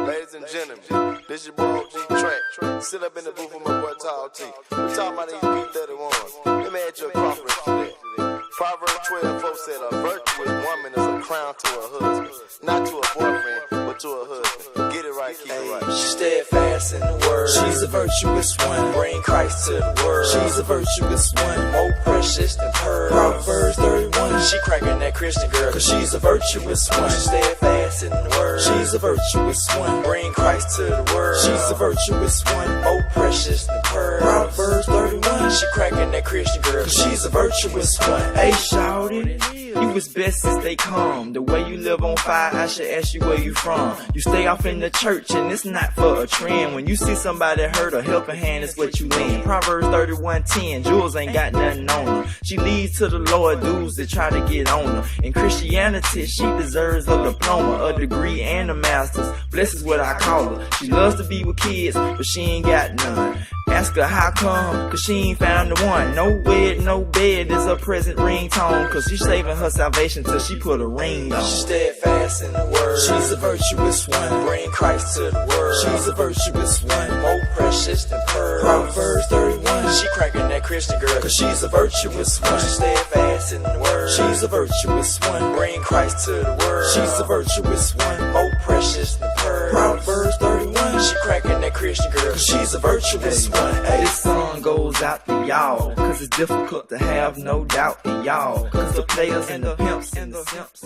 Ladies and gentlemen, this your boy OG Track. Sit up in the booth with my boy Tall T. We talking about these B31s. Let me add you a proverb today. Proverbs 12:4 said, a virtuous woman is a crown to her husband. Not to a boyfriend, but to a husband. Get it right, keep it right. She's steadfast in the word. She's a virtuous one. Bring Christ to the world. She's a virtuous one. More precious than pearls. Proverbs 31. She cracking that Christian girl, cause she's a virtuous one. She's steadfast in the word. She's a virtuous one. Bring Christ to the world. She's a virtuous one. More precious than pearls. Proverbs 31. She cracking that Christian girl, cause she's a virtuous one. Hey, shawty, you as best as they come. The way you live on fire, I should ask you where you from. You stay off in the church and it's not for a trend. When you see somebody hurt, a helping hand is what you lend. Proverbs 31:10, Jules ain't got nothing on her. She leads to the lower dudes that try to get on her. In Christianity, she deserves a diploma, a degree, and a master's. Bless is what I call her. She loves to be with kids, but she ain't got none. Ask her how come, cause she ain't found the one. No wed, no bed is her present ringtone, cause she's saving her salvation till she put a ring on. She's steadfast in the word. She's a virtuous one. Bring Christ to the world. She's a virtuous one. More precious than pearls. Proverbs 31. She cracking that Christian girl, cause she's a virtuous one. She's steadfast in the word. She's a virtuous one. Bring Christ to the world. She's a virtuous one. More precious than pearls. Proverbs 31. She cracking that Christian girl, cause she's a virtuous one. This song goes out to y'all, cause it's difficult to have no doubt in y'all, cause the players and the pimps and the simps